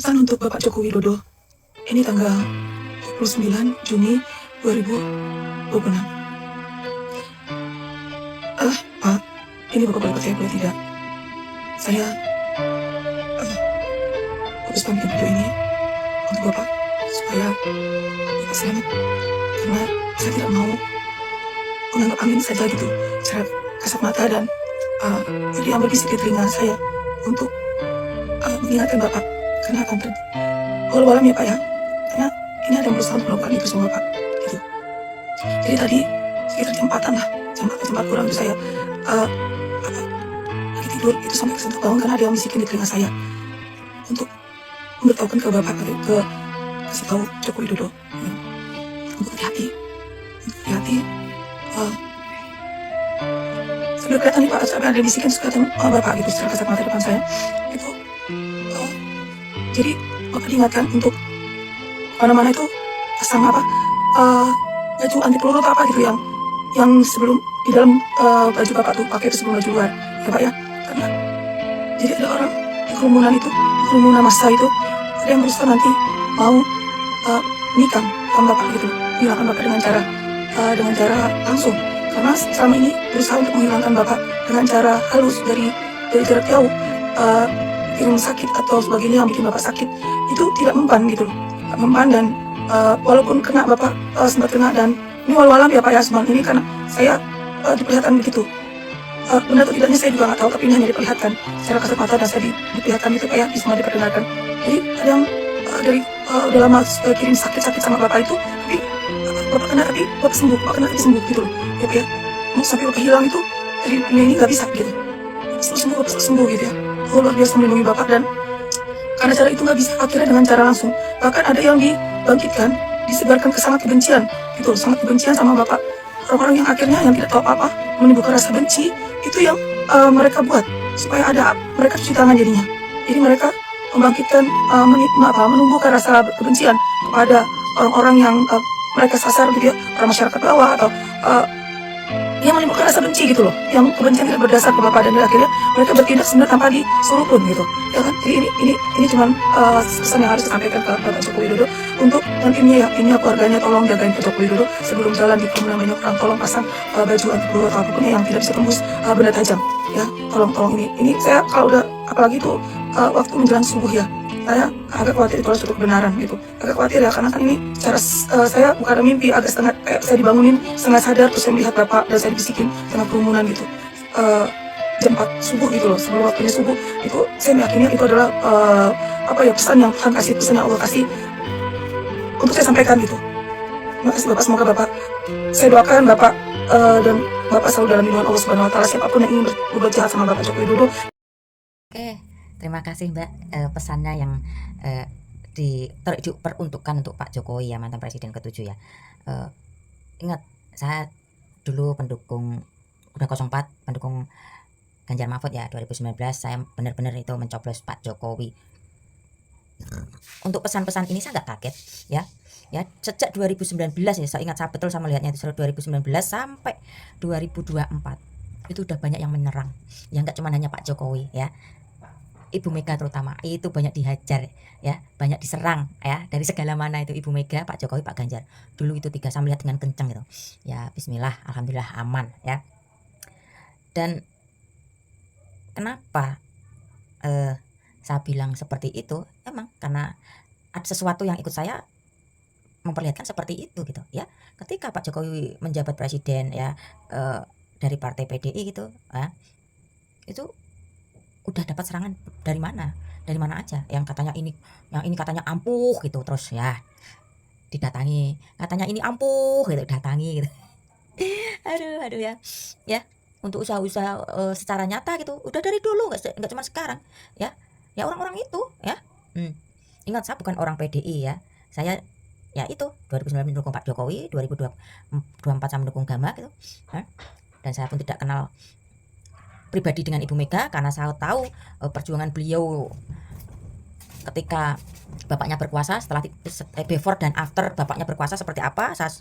Pesan untuk Bapak Joko Widodo. Ini tanggal 29 Juni 2026. Pak, ini Bapak boleh percaya boleh tidak? Saya fokus bikin video ini untuk Bapak supaya Bapak selamat. Karena saya tidak mau menganggap angin saja gitu, secara kasat mata dan jadi yang berbisik di telinga saya untuk mengingatkan Bapak karena akan terjadi walau-walau ya Pak ya, karena ini ada yang berusaha melakukan itu semua Pak gitu. Jadi tadi sekitar jam 4-an lah, jam 4 kurang itu saya lagi tidur itu sampai kesentuh bangun karena ada yang bisikin di telinga saya untuk memberitahukan ke Bapak ke kasih tahu Joko Widodo ya, untuk hati-hati, sambil kelihatan nih Pak, sampai ada yang bisikin kelihatan Bapak gitu secara kasat mata depan saya itu. Jadi Bapak diingatkan untuk mana-mana itu pasang baju anti peluru atau apa gitu yang sebelum di dalam baju Bapak tuh pakai itu sebelum baju luar ya Pak ya, karena jadi ada orang di kerumunan massa itu ada yang berusaha nanti mau nikam Bapak gitu, menghilangkan Bapak dengan cara langsung, karena selama ini berusaha untuk menghilangkan Bapak dengan cara halus dari jarak jauh, kirim sakit atau sebagainya yang bikin Bapak sakit itu tidak mempan gitu loh, mempan. Dan walaupun kena Bapak sempat kena, dan ini walau-walam ya Pak ya, sebelum ini karena saya diperlihatkan begitu, benar atau tidaknya saya juga nggak tahu, tapi ini hanya diperlihatkan secara kasat mata dan saya diperlihatkan gitu Pak ya, semua diperdengarkan. Jadi ada yang dari udah lama kirim sakit sama Bapak itu, tapi Bapak kena tapi Bapak sembuh, Bapak kena tapi sembuh gitu loh ya Pak ya, mau sampai Bapak hilang itu dari dunia ini nggak bisa gitu, sembuh Bapak sembuh gitu ya. Luar biasa melindungi Bapak, dan karena cara itu nggak bisa akhirnya dengan cara langsung, bahkan ada yang dibangkitkan, disebarkan ke sangat kebencian gitu, sangat kebencian sama Bapak. Orang-orang yang akhirnya yang tidak tahu apa-apa menimbulkan rasa benci itu yang mereka buat supaya mereka cuci tangan jadinya. Jadi mereka membangkitkan menumbuhkan rasa kebencian kepada orang-orang yang mereka sasar gitu ya, orang masyarakat bawah atau yang menimbulkan rasa benci gitu loh, yang kebencian tidak berdasar ke Bapak, dan akhirnya mereka bertindak sebenarnya tanpa disuruh pun gitu ya kan. Jadi ini cuma pesan yang harus disampaikan ke Bapak Joko Widodo untuk nantinya ya, ini keluarganya tolong jagain Pak Joko Widodo sebelum jalan di kerumunan banyak orang, tolong pasang baju anti peluru atau apapun yang tidak bisa tembus benda tajam ya, tolong ini saya kalau udah apalagi itu waktu menjelang subuh ya, saya agak khawatir kalau suatu kebenaran gitu, agak khawatir ya, karena kan ini secara saya bukan ada mimpi, agak setengah kayak saya dibangunin setengah sadar, terus saya melihat Bapak dan saya dibisikin tengah kerumunan gitu jam 4 subuh gitu loh, sebelum waktunya subuh itu saya meyakini itu adalah pesan yang Tuhan kasih, pesan yang Allah kasih untuk saya sampaikan gitu. Terima kasih Bapak, semoga Bapak, saya doakan Bapak dan Bapak selalu dalam lindungan Allah Subhanahu Wa Taala, siapapun yang ingin berbuat jahat sama Bapak Joko Widodo. Oke, terima kasih Mbak, pesannya yang diperuntukkan untuk Pak Jokowi ya, mantan Presiden ke-7 ya. Ingat, saya dulu pendukung udah 04, pendukung Ganjar Mahfud ya, 2019 saya benar-benar itu mencoblos Pak Jokowi. Untuk pesan-pesan ini saya nggak kaget ya. Ya, sejak 2019 ya, saya ingat, saya betul saya melihatnya itu 2019 sampai 2024 itu udah banyak yang menyerang. Ya nggak cuma hanya Pak Jokowi ya, Ibu Mega terutama itu banyak dihajar ya, banyak diserang ya, dari segala mana itu, Ibu Mega, Pak Jokowi, Pak Ganjar. Dulu itu tiga saya melihat dengan kencang gitu. Ya bismillah, alhamdulillah aman ya. Dan kenapa saya bilang seperti itu? Emang karena ada sesuatu yang ikut saya memperlihatkan seperti itu gitu ya. Ketika Pak Jokowi menjabat presiden ya, dari partai PDI gitu ya, itu udah dapat serangan dari mana aja, yang ini katanya ampuh gitu, terus ya didatangi, katanya ini ampuh gitu, datangi gitu. aduh ya, untuk usaha-usaha secara nyata gitu udah dari dulu, nggak cuma sekarang ya orang-orang itu ya. Ingat, saya bukan orang PDI ya, saya ya itu 2019 mendukung Pak Jokowi, 2024 saya mendukung Gama gitu ya. Dan saya pun tidak kenal pribadi dengan Ibu Mega, karena saya tahu perjuangan beliau ketika bapaknya berkuasa, setelah before dan after bapaknya berkuasa seperti apa. Saya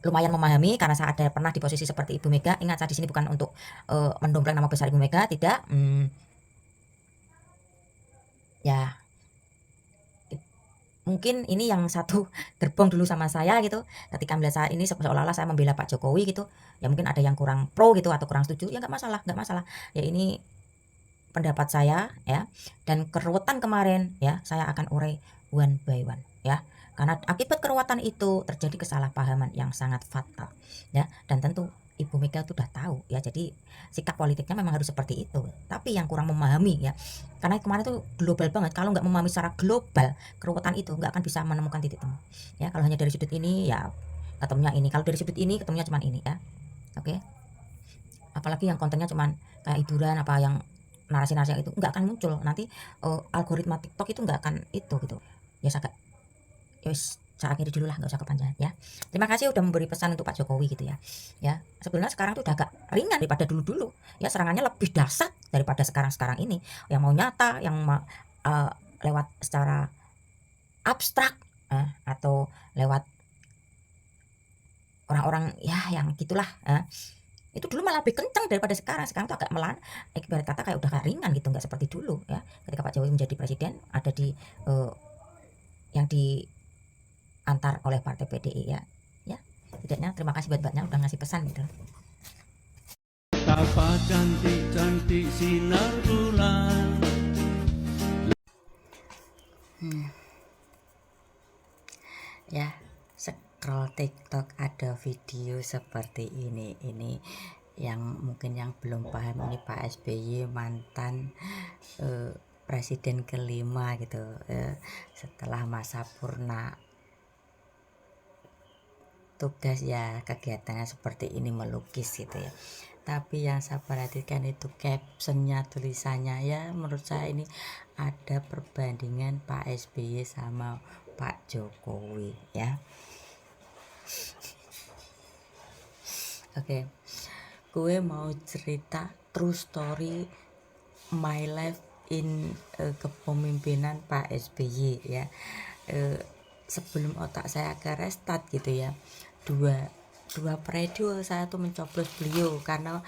lumayan memahami karena saya ada pernah di posisi seperti Ibu Mega. Ingat, saya di sini bukan untuk mendompleng nama besar Ibu Mega, tidak. Ya mungkin ini yang satu gerbong dulu sama saya gitu, ketika melihat saya ini seolah-olah saya membela Pak Jokowi gitu, ya mungkin ada yang kurang pro gitu atau kurang setuju, ya nggak masalah, nggak masalah. Ya ini pendapat saya ya, dan keruwetan kemarin ya saya akan urai one by one ya, karena akibat keruwetan itu terjadi kesalahpahaman yang sangat fatal ya, dan tentu Ibu Mega itu udah tahu ya, jadi sikap politiknya memang harus seperti itu, tapi yang kurang memahami ya, karena kemarin itu global banget, kalau nggak memahami secara global keruwetan itu nggak akan bisa menemukan titik temu ya, kalau hanya dari sudut ini ya ketemunya ini, kalau dari sudut ini ketemunya cuman ini ya. Oke, apalagi yang kontennya cuman kayak hiburan apa yang narasi-narasi yang itu nggak akan muncul nanti, algoritma TikTok itu nggak akan itu gitu ya. Saya akhiri dulu lah, nggak usah kepanjangan ya. Terima kasih udah memberi pesan untuk Pak Jokowi gitu ya. Ya sebenarnya sekarang tuh udah agak ringan daripada dulu-dulu ya, serangannya lebih dahsyat daripada sekarang ini, yang mau nyata, yang uh, lewat secara abstrak atau lewat orang-orang ya yang gitulah. Itu dulu malah lebih kencang daripada sekarang tuh agak ibarat kata kayak udah kayak ringan gitu, nggak seperti dulu ya, ketika Pak Jokowi menjadi presiden ada di yang diantar oleh partai PDI ya. Ya setidaknya terima kasih buat mbaknya udah ngasih pesan gitu. Betapa cantik-cantik sinar bulan. Ya scroll TikTok ada video seperti ini yang mungkin yang belum paham, ini Pak SBY mantan presiden kelima gitu, setelah masa purna tugas ya kegiatannya seperti ini, melukis gitu ya. Tapi yang saya perhatikan itu captionnya, tulisannya ya menurut saya ini ada perbandingan Pak SBY sama Pak Jokowi ya. Oke, gue mau cerita true story my life in kepemimpinan Pak SBY ya. Sebelum otak saya ke restart gitu ya, dua periode saya tuh mencoblos beliau karena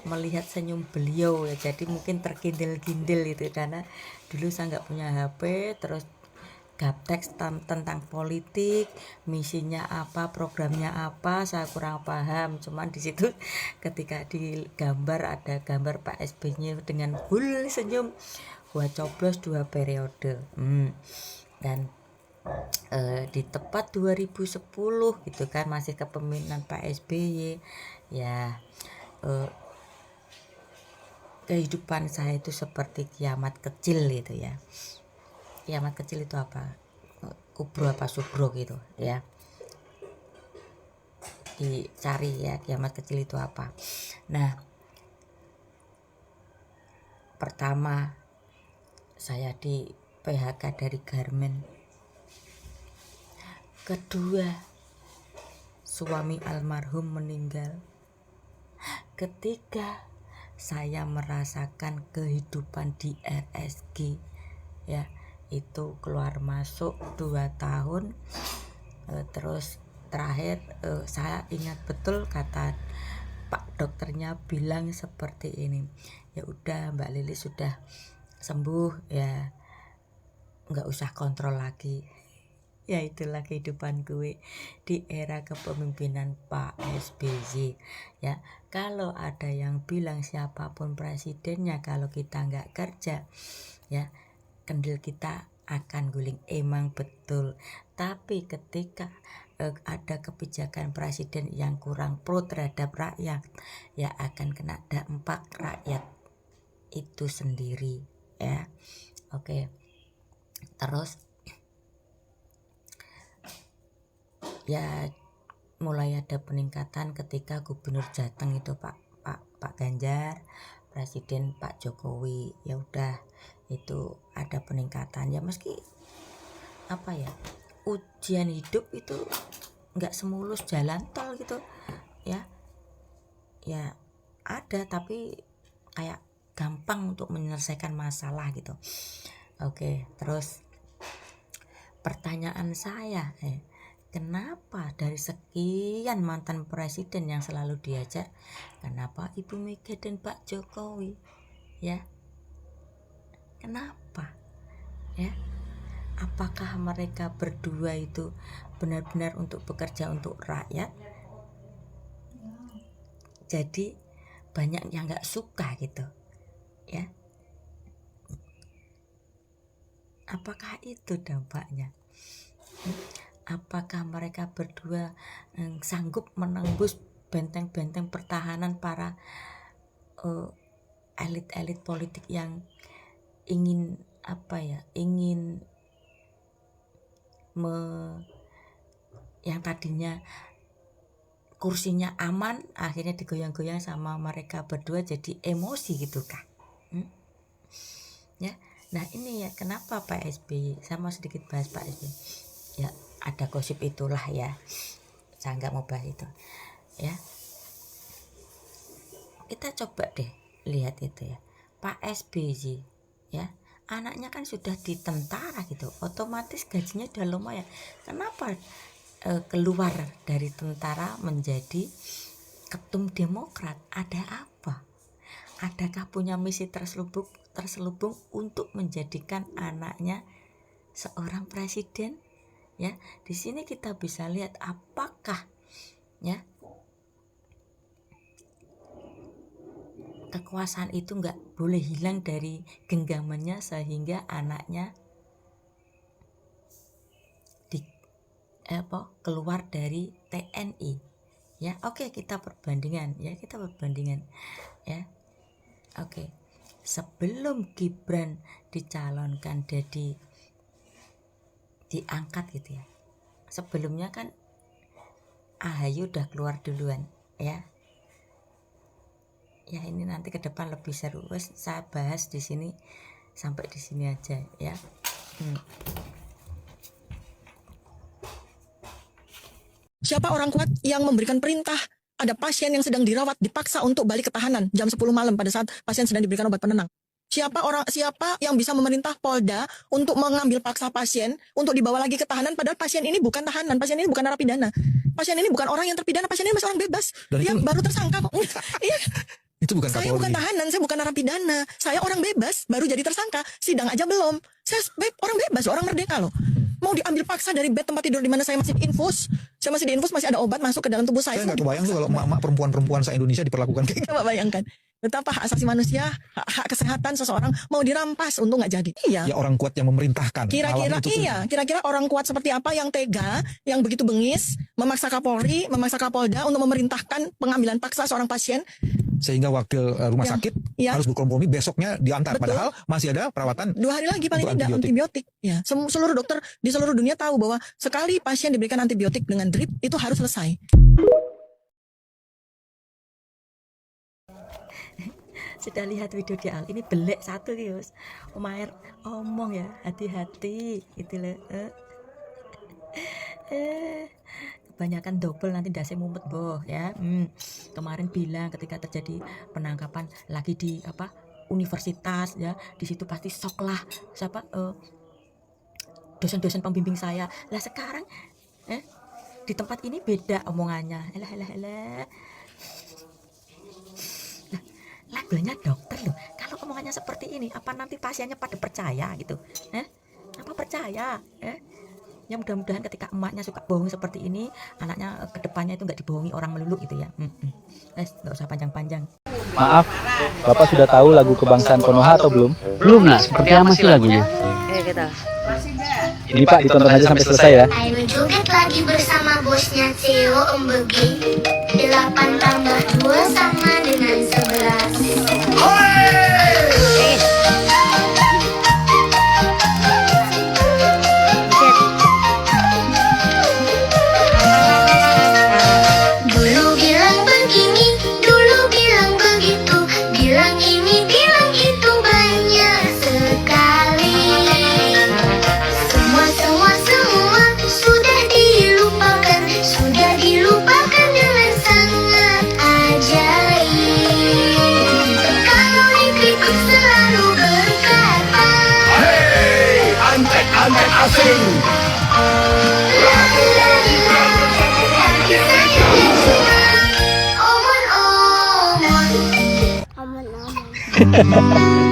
melihat senyum beliau ya, jadi mungkin terkindil-kindil itu, karena dulu saya nggak punya HP, terus gaptek tentang politik, misinya apa, programnya apa, saya kurang paham. Cuman di situ ketika di gambar ada gambar Pak SBY dengan full senyum, gua coblos 2 periode. Dan di tepat 2010 gitu kan, masih kepemimpinan Pak SBY ya. Kehidupan saya itu seperti kiamat kecil gitu ya. Kiamat kecil itu apa? Kubro apa subro gitu ya, dicari ya kiamat kecil itu apa. Nah, pertama saya di PHK dari garmen, kedua suami almarhum meninggal, ketiga saya merasakan kehidupan di RSG ya, itu keluar masuk 2 tahun. Terus terakhir saya ingat betul kata Pak dokternya bilang seperti ini, ya udah Mbak Lili sudah sembuh ya, nggak usah kontrol lagi. Ya itulah kehidupan gue di era kepemimpinan Pak SBY ya. Kalau ada yang bilang siapapun presidennya, kalau kita nggak kerja ya kendil kita akan guling, emang betul. Tapi ketika ada kebijakan presiden yang kurang pro terhadap rakyat, ya akan kena dampak rakyat itu sendiri ya. Oke, terus ya mulai ada peningkatan ketika Gubernur Jateng itu Pak Ganjar, Presiden Pak Jokowi, ya udah itu ada peningkatan ya, meski apa ya, ujian hidup itu nggak semulus jalan tol gitu ya. Ya ada, tapi kayak gampang untuk menyelesaikan masalah gitu. Oke, terus pertanyaan saya, kenapa dari sekian mantan presiden yang selalu diajar, kenapa Ibu Mega dan Pak Jokowi ya? Kenapa ya? apakah mereka berdua itu benar-benar untuk bekerja untuk rakyat? Jadi banyak yang nggak suka gitu ya. Apakah itu dampaknya? Apakah mereka berdua sanggup menembus benteng-benteng pertahanan para elit-elit politik yang ingin yang tadinya kursinya aman akhirnya digoyang-goyang sama mereka berdua jadi emosi gitu kah? Ya, nah ini ya kenapa Pak SBY, saya mau sedikit bahas Pak SBY. Ya ada gosip itulah ya, saya nggak mau bahas itu ya. Kita coba deh lihat itu ya, Pak SBY ya, anaknya kan sudah di tentara gitu, otomatis gajinya udah lumayan. Kenapa keluar dari tentara menjadi ketum Demokrat? Ada apa? Adakah punya misi terselubung untuk menjadikan anaknya seorang presiden? Ya, di sini kita bisa lihat apakah ya kekuasaan itu nggak boleh hilang dari genggamannya sehingga anaknya keluar dari TNI ya. Oke, kita perbandingan ya, ya. Oke, sebelum Gibran dicalonkan jadi diangkat gitu ya, sebelumnya kan AHY udah keluar duluan ya. Ya ini nanti ke depan lebih seru, wes saya bahas di sini sampai di sini aja ya. Siapa orang kuat yang memberikan perintah ada pasien yang sedang dirawat dipaksa untuk balik ke tahanan jam 10 malam pada saat pasien sedang diberikan obat penenang? Siapa yang bisa memerintah Polda untuk mengambil paksa pasien untuk dibawa lagi ke tahanan padahal pasien ini bukan tahanan, pasien ini bukan narapidana. Pasien ini bukan orang yang terpidana, pasien ini masih orang bebas. Dan Dia baru tersangka kok. Iya. Itu bukan Saya Kapolri. bukan tahanan, saya bukan narapidana. Saya orang bebas, baru jadi tersangka. Sidang aja belum. Saya orang bebas, orang merdeka loh. Mau diambil paksa dari bed tempat tidur di mana saya masih diinfus. Saya masih diinfus, masih ada obat masuk ke dalam tubuh saya. Saya nggak kebayang tuh kalau emak-emak perempuan-perempuan se-Indonesia diperlakukan kayak gitu. Coba bayangkan. Betapa hak asasi manusia, hak kesehatan seseorang mau dirampas untuk nggak jadi. Iya. Ya orang kuat yang memerintahkan. Kira-kira Malam itu tuh. iya, kira-kira orang kuat seperti apa yang tega, yang begitu bengis, memaksa Kapolri, memaksa Kapolda untuk memerintahkan pengambilan paksa seorang pasien. Sehingga wakil rumah sakit harus berkompromi besoknya diantar. Betul. Padahal masih ada perawatan 2 hari lagi paling untuk tidak antibiotik. Ya, seluruh dokter di seluruh dunia tahu bahwa sekali pasien diberikan antibiotik dengan drip itu harus selesai. Sudah lihat video di ini belek satu Yus. Omair omong ya, hati-hati itu loh. Kebanyakan double nanti dasi mumet boh ya. Kemarin bilang ketika terjadi penangkapan lagi di universitas ya, di situ pasti sok lah dosen-dosen pembimbing saya. Lah sekarang di tempat ini beda omongannya. Elah. Labelnya dokter loh. Kalau omongannya seperti ini, apa nanti pasiennya pada percaya gitu? Apa percaya? Ya mudah-mudahan ketika emaknya suka bohong seperti ini, anaknya kedepannya itu nggak dibohongi orang melulu gitu ya. Nggak usah panjang-panjang. Maaf, Bapak sudah tahu lagu kebangsaan Konoha atau belum? Belum lah, seperti apa sih lagunya? Kita. Ini Pak, ditonton aja sampai selesai ya. Ayo joget lagi bersama bosnya Theo Embegi. 8 tambah 2 sama dengan 11. Dulu bilang begini, dulu bilang begitu, bilang ini, bilang itu, banyak sekali. Semua sudah dilupakan dengan sangat ajaib. Kalau dikritik selalu berkata, Hei, antek-antek asing. omon-omon.